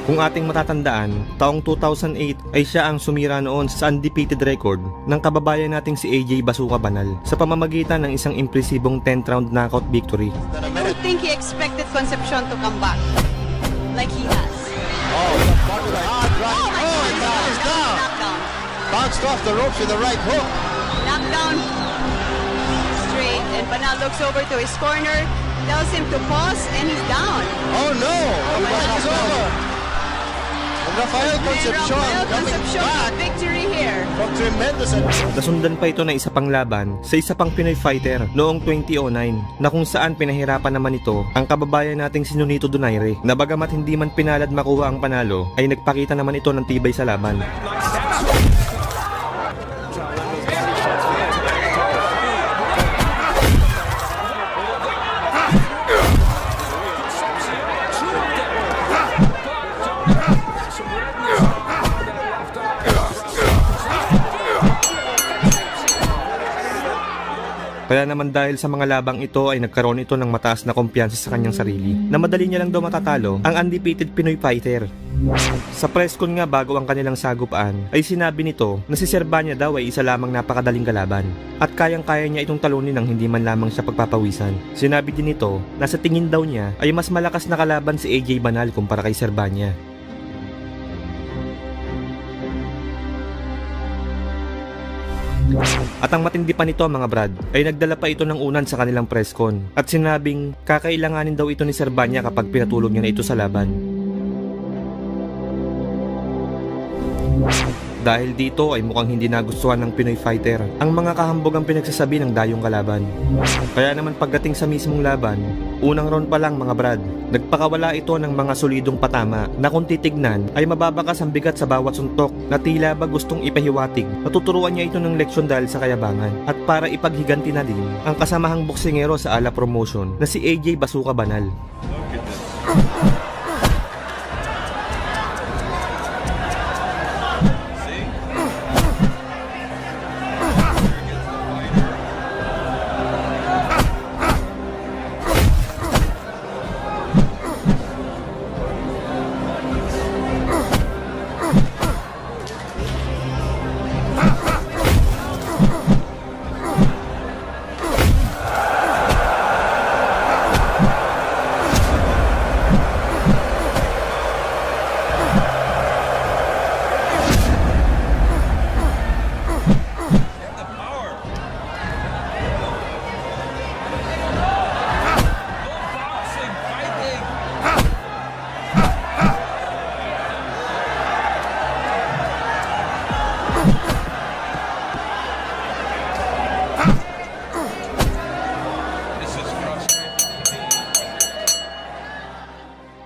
Kung ating matatandaan, taong 2008 ay siya ang sumira noon sa undefeated record ng kababayan nating si AJ Bazooka Banal sa pamamagitan ng isang impresibong 10th round knockout victory. I don't think he expected Concepcion to come back like he has. He's down. Bounced off the ropes with the right hook. Knockdown. Straight, and Banal looks over to his corner, tells him to pause, and he's down. Oh no! The match is over. And Rafael Concepcion coming back victory here. From tremendous. Nasundan pa ito na isa pang laban sa isa pang Pinoy fighter noong 2009 na kung saan pinahirapan naman ito ang kababayan nating si Nonito Donaire na bagamat hindi man pinalad makuha ang panalo ay nagpakita naman ito ng tibay sa laban. Kaya naman dahil sa mga labang ito ay nagkaroon ito ng mataas na kumpiyansa sa kanyang sarili na madali niya lang daw matatalo ang undefeated Pinoy fighter. Sa press con nga bago ang kanilang sagupaan ay sinabi nito na si Serbania daw ay isa lamang napakadaling kalaban at kayang-kaya niya itong talunin ng hindi man lamang siya pagpapawisan. Sinabi din nito na sa tingin daw niya ay mas malakas na kalaban si AJ Banal kumpara kay Serbania. At ang matindi pa nito mga brad ay nagdala pa ito ng unan sa kanilang press con at sinabing kakailanganin daw ito ni Serbania kapag pinatulog niya na ito sa laban. Dahil dito ay mukhang hindi nagustuhan ng Pinoy fighter ang mga kahambogang pinagsasabi ng dayong kalaban. Kaya naman pagdating sa mismong laban, unang round pa lang mga brad, nagpakawala ito ng mga solidong patama na kung titignan ay mababakas ang bigat sa bawat suntok na tila ba gustong ipahiwatig. Natuturuan niya ito ng leksyon dahil sa kayabangan at para ipaghiganti na din ang kasamahang boksingero sa Ala Promotion na si AJ Bazooka Banal.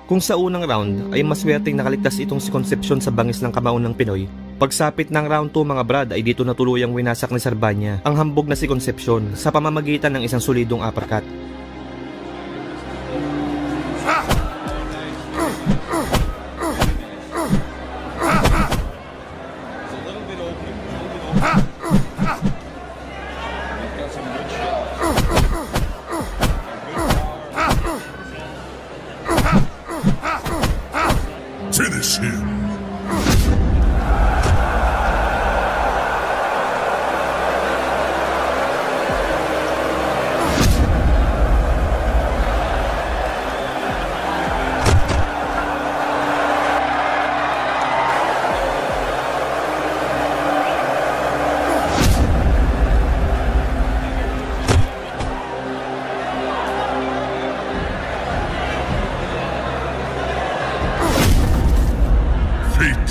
Kung sa unang round ay maswerteng nakaligtas itong si Concepcion sa bangis ng kamao ng Pinoy, pagsapit ng round 2 mga brad ay dito na tuluyang winasak ni Serbania ang hambog na si Concepcion sa pamamagitan ng isang solidong uppercut. Finish him.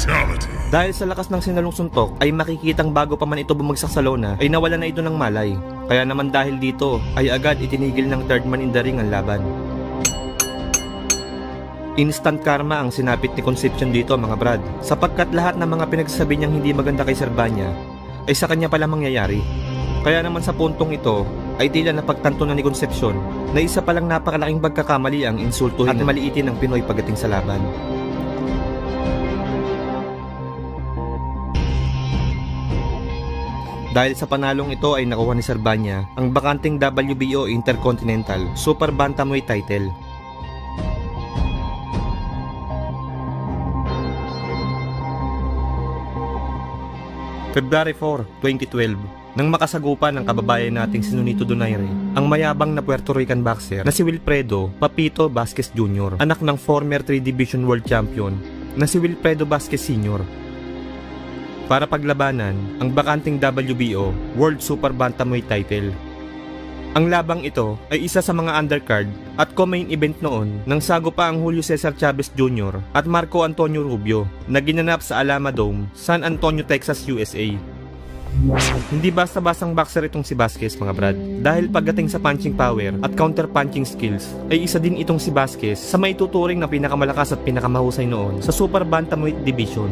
fatality. Dahil sa lakas ng sinalong suntok ay makikitang bago pa man ito bumagsak sa lona ay nawala na ito ng malay. Kaya naman dahil dito ay agad itinigil ng third man in the ring ang laban. Instant karma ang sinapit ni Concepcion dito mga brad, sapagkat lahat ng mga pinagsasabi niyang hindi maganda kay Serbanya ay sa kanya pala mangyayari. Kaya naman sa puntong ito ay tila napagtanto na ni Concepcion na isa palang napakalaking pagkakamali ang insultuhin at maliitin ng Pinoy pagdating sa laban. Dahil sa panalong ito ay nakuha ni Serbanya ang bakanting WBO Intercontinental Super Bantamweight title. February 4, 2012, nang makasagupan ng kababayan nating si Nonito Donaire, ang mayabang na Puerto Rican boxer na si Wilfredo Papito Vasquez Jr., anak ng former 3 Division World Champion na si Wilfredo Vasquez Sr. para paglabanan ang bakanting WBO World Super Bantamweight title. Ang labang ito ay isa sa mga undercard at co-main event noon nang sago pa ang Julio Cesar Chavez Jr. at Marco Antonio Rubio na ginanap sa Alamo Dome, San Antonio, Texas, USA. Hindi basta-bastang boxer itong si Vasquez mga brad, dahil pagdating sa punching power at counter-punching skills ay isa din itong si Vasquez sa maituturing na pinakamalakas at pinakamahusay noon sa Super Bantamweight Division.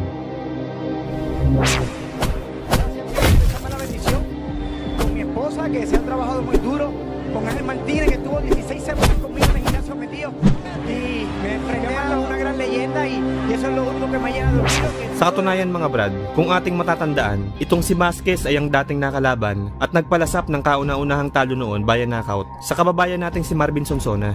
Que se han trabajado muy duro con Ángel Martínez, que estuvo 16 semanas conmigo en el gimnasio metido y me enfrenté a una gran leyenda y eso es lo único que me ha llenado de orgullo. Sa katunayan mga brad, kung ating matatandaan, itong si Vasquez ay ang dating nakalaban at nagpalasap ng kauna-unahang talo noon via knockout sa kababayan nating si Marvin Sonsona.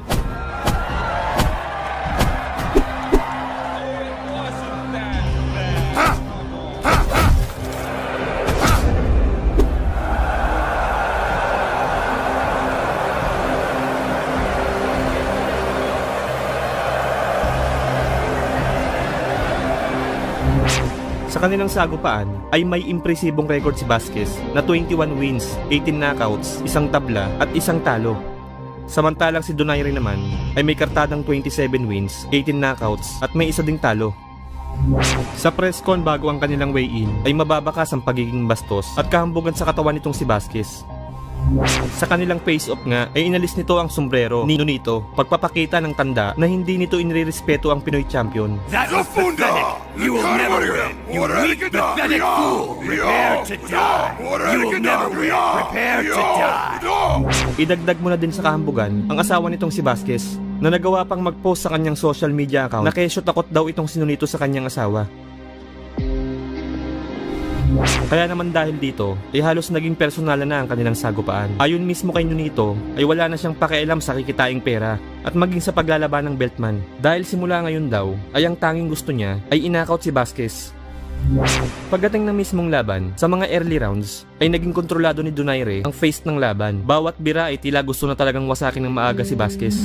Sa kanilang sagupaan ay may impresibong record si Vasquez na 21 wins, 18 knockouts, isang tabla at isang talo. Samantalang si Donaire naman ay may kartadang 27 wins, 18 knockouts at may isa ding talo. Sa press con bago ang kanilang weigh-in ay mababakas ang pagiging bastos at kahambugan sa katawan nitong si Vasquez. Sa kanilang face-off nga ay inalis nito ang sombrero ni Nonito, pagpapakita ng tanda na hindi nito inirespeto ang Pinoy champion. That was pathetic! You will never win! You weak, pathetic fool! Prepare to die! You will never win! Prepare to die! Idagdag mo na din sa kahambugan ang asawa nitong si Vasquez na nagawa pang mag-post sa kanyang social media account na kesyo takot daw itong si Nonito sa kanyang asawa. Kaya naman dahil dito, ay halos naging personalan na ang kanilang sagupaan. Ayon mismo kay Nonito, ay wala na siyang pakialam sa kikitaing pera at maging sa paglalaban ng beltman. Dahil simula ngayon daw, ay ang tanging gusto niya ay inakaut si Vasquez. Pagdating ng mismong laban, sa mga early rounds, ay naging kontrolado ni Donaire ang face ng laban. Bawat bira ay tila gusto na talagang wasakin ng maaga si Vasquez.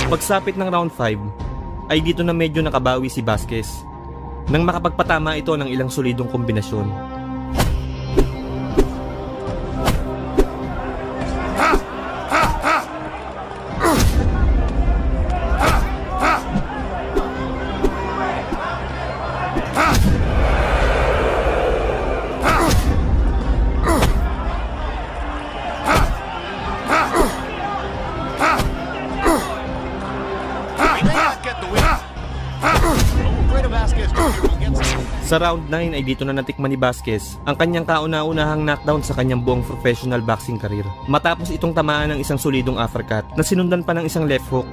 Pagsapit ng round 5, ay dito na medyo nakabawi si Vasquez nang makapagpatama ito ng ilang solidong kombinasyon. Sa round 9 ay dito na natikman ni Vasquez ang kanyang kauna-unahang knockdown sa kanyang buong professional boxing career. Matapos itong tamaan ng isang solidong uppercut na sinundan pa ng isang left hook.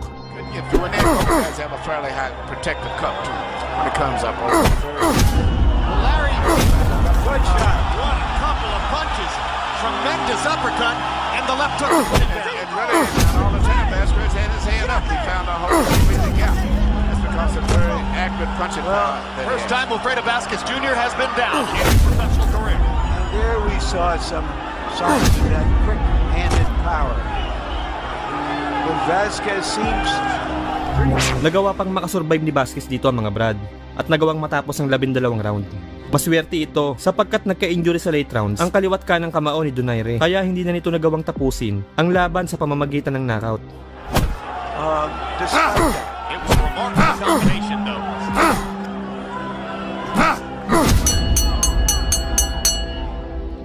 Tremendous uppercut and the left hook put it down. And really, all the time, Vasquez had his hand up. He found a hole between the gap. That's because of very accurate First time Wilfredo Vasquez Jr. has been down in his professional career. And there we saw some signs of that quick-handed power. But Vasquez seems Nagawa pang makasurvive ni Vasquez dito ang mga Brad at nagawang matapos ang 12 round. Maswerte ito sapagkat nagka-injury sa late rounds ang kaliwat kanang kamao ni Donaire kaya hindi na nito nagawang tapusin ang laban sa pamamagitan ng knockout. It was a remarkable combination though.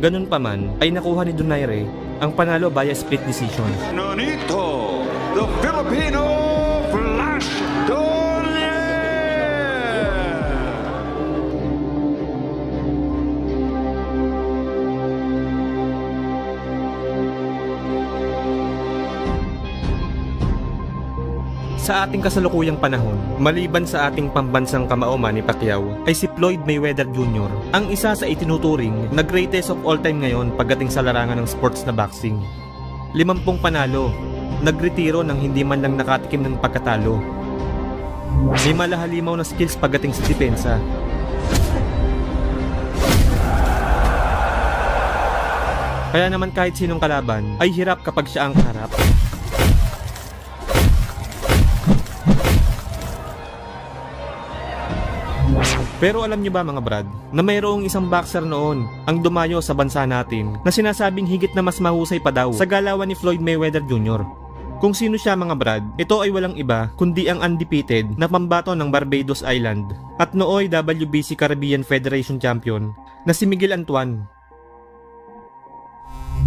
Ganun pa man ay nakuha ni Donaire ang panalo via split decision. Nonito, the Filipino Flash Donaire. Sa ating kasalukuyang panahon, maliban sa ating pambansang kamao Manny Pacquiao, ay si Floyd Mayweather Jr. ang isa sa itinuturing na greatest of all time ngayon pagdating sa larangan ng sports na boxing. 50 panalo, nagretiro nang hindi man lang nakatikim ng pagkatalo. May malahalimaw na skills pagdating sa depensa. Kaya naman kahit sinong kalaban ay hirap kapag siya ang kaharap. Pero alam niyo ba mga Brad, na mayroong isang boxer noon ang dumayo sa bansa natin na sinasabing higit na mas mahusay pa daw sa galawan ni Floyd Mayweather Jr. Kung sino siya mga Brad, ito ay walang iba kundi ang undefeated na pambato ng Barbados Island at nooy WBC Caribbean Federation Champion na si Miguel Antuan.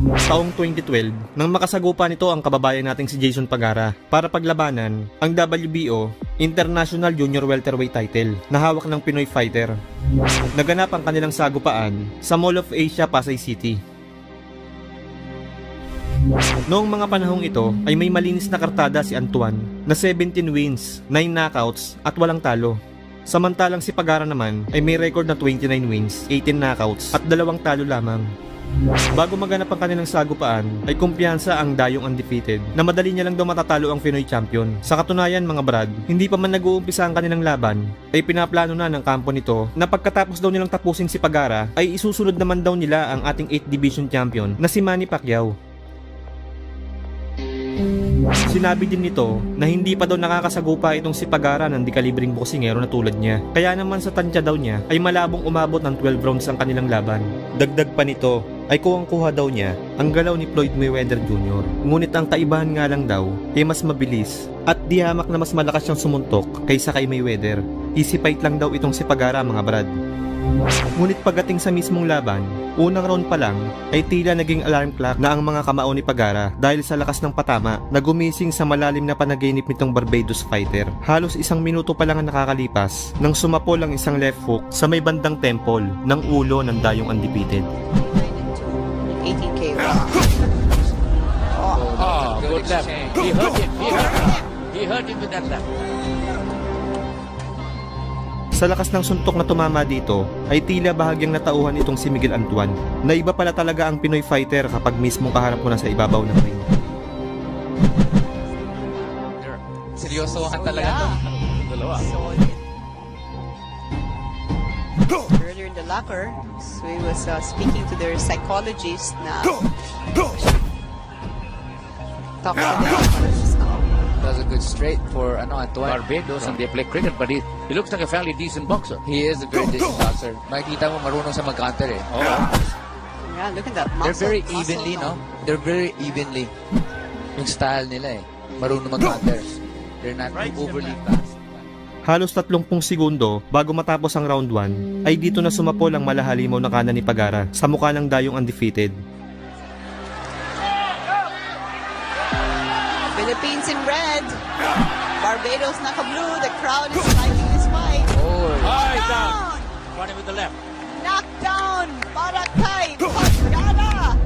Taong 2012, nang makasagupa nito ang kababayan nating si Jason Pagara para paglabanan ang WBO International Junior Welterweight title na hawak ng Pinoy fighter. Naganap ang kanilang sagupaan sa Mall of Asia, Pasay City. Noong mga panahong ito ay may malinis na kartada si Antuan na 17 wins, 9 knockouts at walang talo. Samantalang si Pagara naman ay may record na 29 wins, 18 knockouts at 2 talo lamang. Bago maganap ang kanilang sagupaan, ay kumpiyansa ang dayong undefeated na madali niya lang daw matatalo ang Pinoy champion. Sa katunayan mga Brad, hindi pa man nag-uumpisa ang kanilang laban, ay pinaplano na ng kampo nito na pagkatapos daw nilang tapusin si Pagara, ay isusunod naman daw nila ang ating 8th division champion na si Manny Pacquiao. Sinabi din nito na hindi pa daw nakakasagupa itong si Pagara ng di-kalibring boksingero na tulad niya. Kaya naman sa tansya daw niya ay malabong umabot ng 12 rounds ang kanilang laban. Dagdag pa nito ay kuwang-kuha daw niya ang galaw ni Floyd Mayweather Jr. Ngunit ang kaibahan nga lang daw ay mas mabilis at di hamak na mas malakas siyang sumuntok kaysa kay Mayweather. Easy fight lang daw itong si Pagara mga Brad. Ngunit pagdating sa mismong laban, unang round pa lang ay tila naging alarm clock na ang mga kamao ni Pagara dahil sa lakas ng patama na gumising sa malalim na panaginip nitong Barbados fighter. Halos 1 minuto pa lang ang nakakalipas nang sumapol ang isang left hook sa may bandang temple ng ulo ng dayong undefeated. 18K. Good left. He hurt him with that left. Sa lakas ng suntok na tumama dito, ay tila bahagyang natauhan itong si Miguel Antuan na iba pala talaga ang Pinoy fighter kapag mismong kaharap mo na sa ibabaw ng ring. Seryosohan talaga to. Dalawa. Earlier in the locker, so he was speaking to their psychologist na talk to the psychologist now. That's a good straight for Antuan. Barbados and they play cricket, but he looks like a fairly decent boxer. He is a very decent boxer. Makikita mo marunong sa mag-counter eh. Oh. Yeah, look at that muscle. They're very evenly, no? They're very evenly. Yung style nila eh. Marunong mag-counter. They're not overly fast. Halos 30 segundo bago matapos ang round 1 ay dito na sumapol ang malahalimaw na kanan ni Pagara sa mukha ng dayong undefeated. Philippines in red, Barbados naka-blue. The crowd is liking this fight. Oh, down. Running with the left. Knockdown para kay Pagara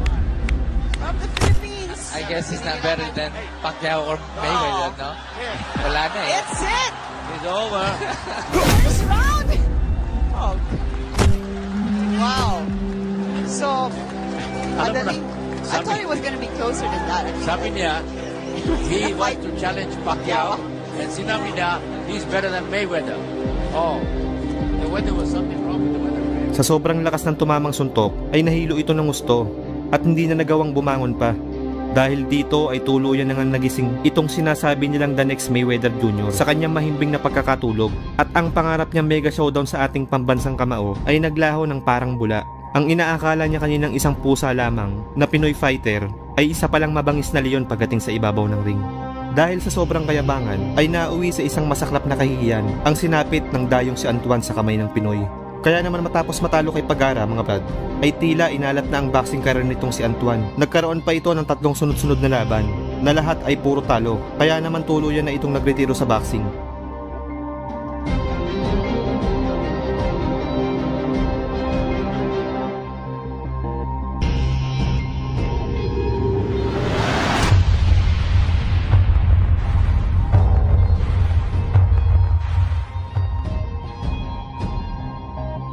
from the Philippines. I guess he's not better than Pacquiao or Mayweather, no? Wala na eh. It's it. It's over. First round. Oh. Wow. So, I thought it was going to be closer than that. Sabi niya, he wants to challenge Pacquiao, and sinabi niya, he's better than Mayweather. Oh, the weather was something wrong with the weather. Sa sobrang lakas ng tumamang suntok ay nahilo ito ng gusto at hindi na nagawang bumangon pa. Dahil dito ay tuluyan na nga nagising itong sinasabi nilang The Next Mayweather Jr. sa kanyang mahimbing na pagkakatulog. At ang pangarap niyang mega showdown sa ating pambansang kamao ay naglaho ng parang bula. Ang inaakala niya kaninang isang pusa lamang na Pinoy fighter ay isa palang mabangis na leon pagdating sa ibabaw ng ring. Dahil sa sobrang kayabangan ay nauwi sa isang masaklap na kahihiyan ang sinapit ng dayong si Antoine sa kamay ng Pinoy. Kaya naman matapos matalo kay Pagara mga brad, ay tila inalat na ang boxing career nitong si Antoine. Nagkaroon pa ito ng 3 sunod-sunod na laban na lahat ay puro talo. Kaya naman tuluyan na itong nagretiro sa boxing.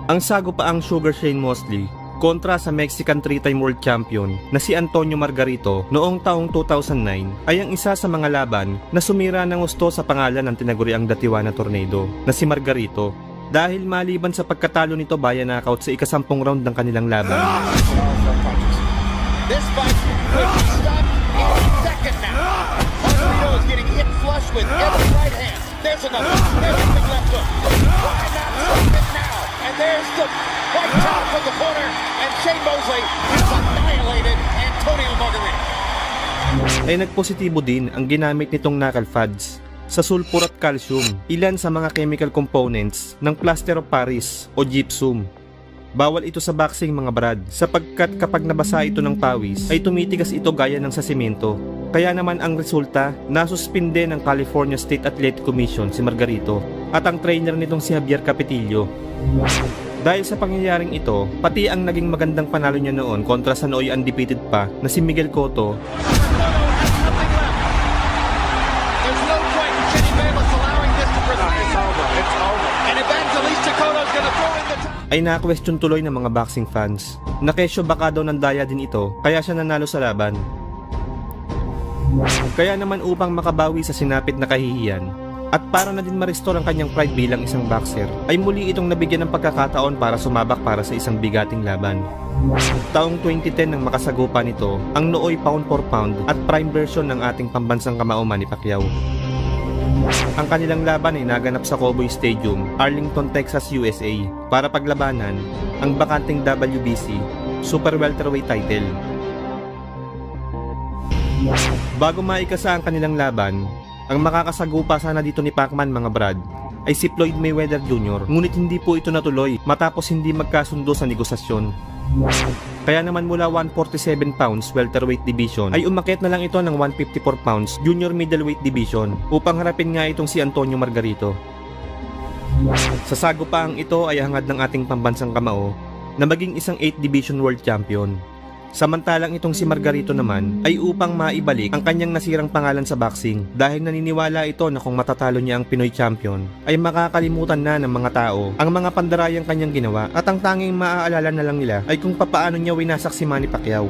Ang sagupaang Sugar Shane Mosley kontra sa Mexican 3-time world champion na si Antonio Margarito noong taong 2009 ay ang isa sa mga laban na sumira ng gusto sa pangalan ng tinaguriang Datiwana Tornado na si Margarito dahil maliban sa pagkatalo nito via knockout sa ika-10 round ng kanilang laban. This fight could be stopped in a second now. Margarito is getting hit flush with every right hand. There's another. There's a big left hook. Why not stop it now? And there's the right top of the corner, and Shane Mosley has annihilated Antonio Margarito. Ay nagpositibo din ang ginamit nitong knuckle pads sa sulfur at calcium, ilan sa mga chemical components ng plaster of Paris o gypsum. Bawal ito sa boxing mga brad, sapagkat kapag nabasa ito ng pawis ay tumitigas ito gaya ng sa semento. Kaya naman ang resulta, nasuspinde ng California State Athletic Commission si Margarito at ang trainer nitong si Javier Capetillo. Dahil sa pangyayaring ito, pati ang naging magandang panalo niya noon kontra sa nooy undefeated pa na si Miguel Cotto ay na-question tuloy ng mga boxing fans na kesyo baka daw ng daya din ito kaya siya nanalo sa laban. Kaya naman upang makabawi sa sinapit na kahihiyan at para na din ma-restore ang kanyang pride bilang isang boxer ay muli itong nabigyan ng pagkakataon para sumabak para sa isang bigating laban. Taong 2010 nang makasagupa nito ang nooy pound for pound at prime version ng ating pambansang kamao Manny Pacquiao. Ang kanilang laban ay naganap sa Cowboy Stadium, Arlington, Texas, USA para paglabanan ang bakanting WBC Super Welterweight title. Bago maikasa ang kanilang laban, ang makakasagupa sana dito ni Pacman mga brad ay si Floyd Mayweather Jr. Ngunit hindi po ito natuloy matapos hindi magkasundo sa negosasyon. Kaya naman mula 147 pounds welterweight division ay umakyat na lang ito ng 154 pounds junior middleweight division upang harapin nga itong si Antonio Margarito. Sa sagupaang ito ay hangad ng ating pambansang kamao na maging isang 8 division world champion. Samantalang itong si Margarito naman ay upang maibalik ang kanyang nasirang pangalan sa boxing dahil naniniwala ito na kung matatalo niya ang Pinoy champion ay makakalimutan na ng mga tao ang mga pandarayang kanyang ginawa at ang tanging maaalala na lang nila ay kung papaano niya winasak si Manny Pacquiao.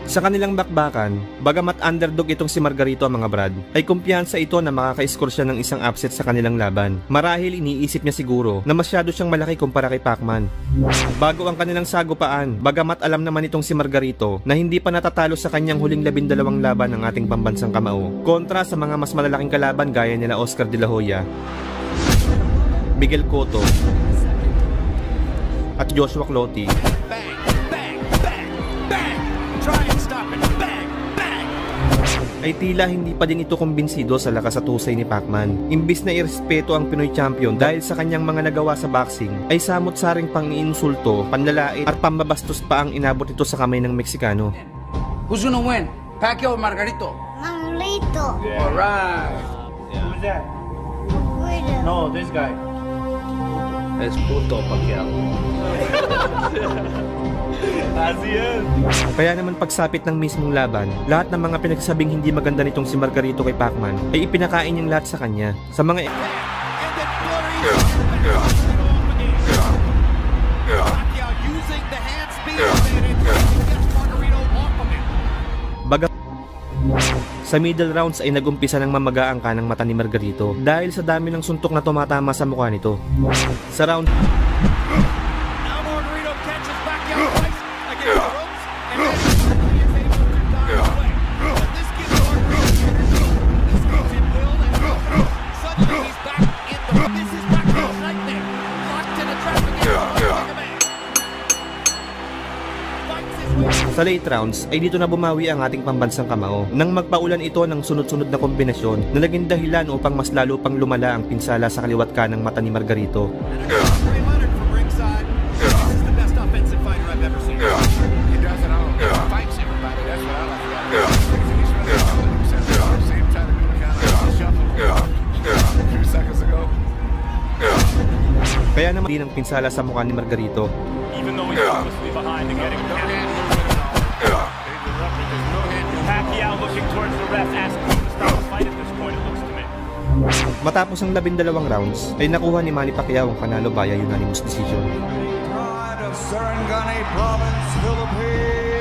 Sa kanilang bakbakan, bagamat underdog itong si Margarito mga brad, ay kumpiyansa ito na makaka-score siya ng isang upset sa kanilang laban. Marahil iniisip niya siguro na masyado siyang malaki kumpara kay Pacman. Bago ang kanilang sagupaan, bagamat alam naman itong si Margarito na hindi pa natatalo sa kanyang huling 12 laban ng ating pambansang kamao, kontra sa mga mas malalaking kalaban gaya nila Oscar De La Hoya, Miguel Cotto, at Joshua Clottey. Ay tila hindi pa din ito kumbinsido sa lakas at husay ni Pacman. Imbis na irespeto ang Pinoy champion dahil sa kanyang mga nagawa sa boxing, ay samot-saring pang-iinsulto, panlalait at pambabastos pa ang inabot ito sa kamay ng Meksikano. Who's gonna win? Pacquiao or Margarito? Margarito. Yeah. Alright. Yeah. Who's that? No, this guy. Es puto Pacquiao. Kaya naman pagsapit ng mismong laban, lahat ng mga pinagsabing hindi maganda nitong si Margarito kay Pacman ay ipinakain niyang lahat sa kanya. Sa mga Sa middle rounds ay nagumpisa ng mamaga ang kanang mata ni Margarito dahil sa dami ng suntok na tumatama sa mukha nito. Sa round Sa late rounds ay dito na bumawi ang ating pambansang kamao nang magpaulan ito ng sunod-sunod na kombinasyon na naging dahilan upang mas lalo pang lumala ang pinsala sa kaliwat kanang mata ni Margarito. Kaya naman din ang pinsala sa mukha ni Margarito. Matapos ang 12 rounds ay nakuha ni Manny Pacquiao ang panalo via unanimous decision. Pride of Sarangani Province, Philippines.